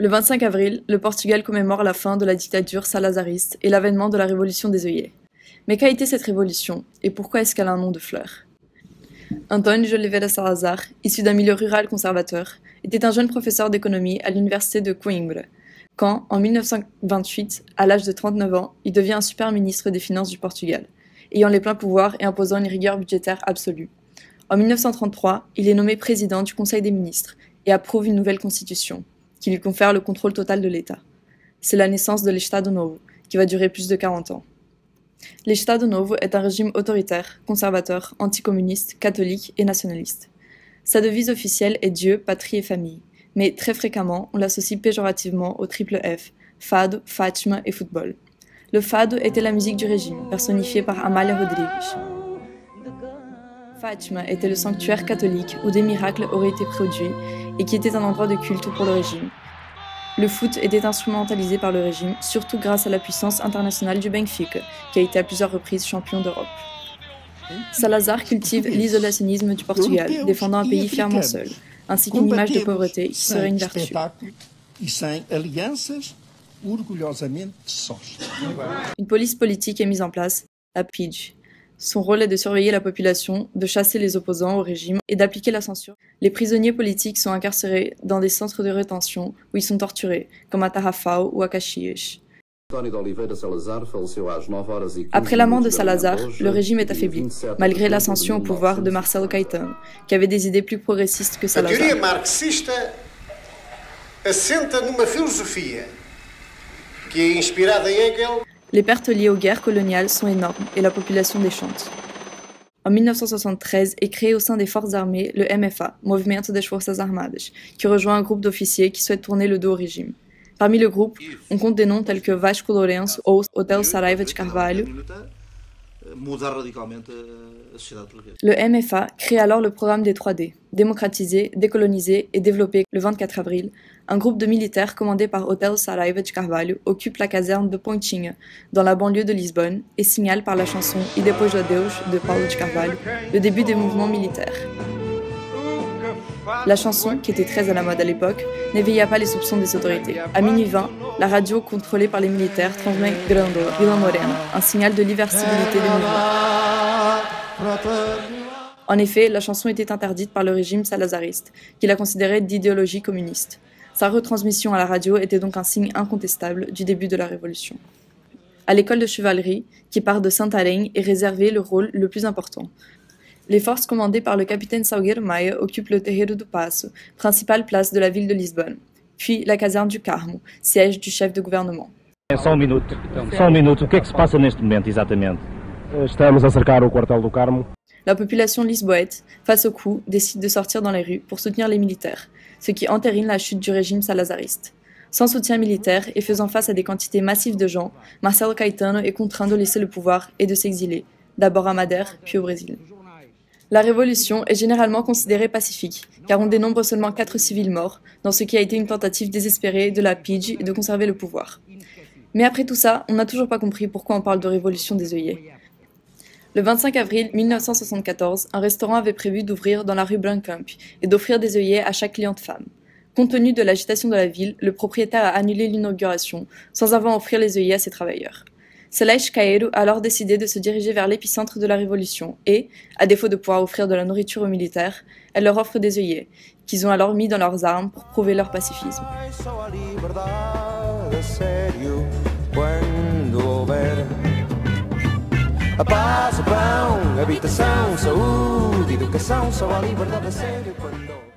Le 25 avril, le Portugal commémore la fin de la dictature salazariste et l'avènement de la révolution des œillets. Mais qu'a été cette révolution et pourquoi est-ce qu'elle a un nom de fleur? Antônio de Oliveira Salazar, issu d'un milieu rural conservateur, était un jeune professeur d'économie à l'université de Coimbra, quand, en 1928, à l'âge de 39 ans, il devient un super ministre des Finances du Portugal, ayant les pleins pouvoirs et imposant une rigueur budgétaire absolue. En 1933, il est nommé président du Conseil des ministres et approuve une nouvelle constitution, qui lui confère le contrôle total de l'État. C'est la naissance de l'Estado Novo, qui va durer plus de 40 ans. L'Estado Novo est un régime autoritaire, conservateur, anticommuniste, catholique et nationaliste. Sa devise officielle est Dieu, patrie et famille, mais très fréquemment, on l'associe péjorativement au triple F, fado, Fátima et football. Le fado était la musique du régime, personnifiée par Amália Rodrigues. Fátima était le sanctuaire catholique où des miracles auraient été produits et qui était un endroit de culte pour le régime. Le foot était instrumentalisé par le régime, surtout grâce à la puissance internationale du Benfica, qui a été à plusieurs reprises champion d'Europe. Salazar cultive l'isolationnisme du Portugal, défendant un pays fièrement seul, ainsi qu'une image de pauvreté qui serait une vertu. Une police politique est mise en place, la PIDE. Son rôle est de surveiller la population, de chasser les opposants au régime et d'appliquer la censure. Les prisonniers politiques sont incarcérés dans des centres de rétention où ils sont torturés, comme à Tarrafal ou à Caxias. Après la mort de Salazar, le régime est affaibli, malgré l'ascension au pouvoir de Marcelo Caetano, qui avait des idées plus progressistes que Salazar. A teoria marxista assenta numa filosofia que é inspirada em Hegel. Les pertes liées aux guerres coloniales sont énormes et la population déchante. En 1973 est créé au sein des forces armées le MFA, Movimento das Forças Armadas, qui rejoint un groupe d'officiers qui souhaitent tourner le dos au régime. Parmi le groupe, on compte des noms tels que Vasco Lourenço ou Hotel Saraiva de Carvalho. Le MFA crée alors le programme des 3D, démocratiser, décoloniser et développer. Le 24 avril, un groupe de militaires commandé par Hotel Saraiva de Carvalho occupe la caserne de Pontinha, dans la banlieue de Lisbonne, et signale par la chanson E Depois d'Adeus de Paulo de Carvalho le début des mouvements militaires. La chanson, qui était très à la mode à l'époque, n'éveilla pas les soupçons des autorités. À minuit 20, la radio contrôlée par les militaires transmet Grando, Vila Morena, un signal de l'irréversibilité des mouvements. En effet, la chanson était interdite par le régime salazariste, qui la considérait d'idéologie communiste. Sa retransmission à la radio était donc un signe incontestable du début de la révolution. À l'école de chevalerie, qui part de Santarém, est réservé le rôle le plus important. Les forces commandées par le capitaine Salgueiro Maia occupent le Terreiro do Paço, principale place de la ville de Lisbonne, puis la caserne du Carmo, siège du chef de gouvernement. Só um minuto. O que é que se passa neste momento, exatamente? Estamos a cercar o quartel do Carmo. La population lisboète, face au coup, décide de sortir dans les rues pour soutenir les militaires, ce qui entérine la chute du régime salazariste. Sans soutien militaire et faisant face à des quantités massives de gens, Marcelo Caetano est contraint de laisser le pouvoir et de s'exiler, d'abord à Madère, puis au Brésil. La révolution est généralement considérée pacifique, car on dénombre seulement 4 civils morts, dans ce qui a été une tentative désespérée de la PIDE de conserver le pouvoir. Mais après tout ça, on n'a toujours pas compris pourquoi on parle de révolution des œillets. Le 25 avril 1974, un restaurant avait prévu d'ouvrir dans la rue Brancamp et d'offrir des œillets à chaque cliente femme. Compte tenu de l'agitation de la ville, le propriétaire a annulé l'inauguration, sans avoir offert les œillets à ses travailleurs. Celeste Caeiro a alors décidé de se diriger vers l'épicentre de la révolution et, à défaut de pouvoir offrir de la nourriture aux militaires, elle leur offre des œillets, qu'ils ont alors mis dans leurs armes pour prouver leur pacifisme. A paz, o pão, habitação, saúde, educação, só a liberdade a sério quando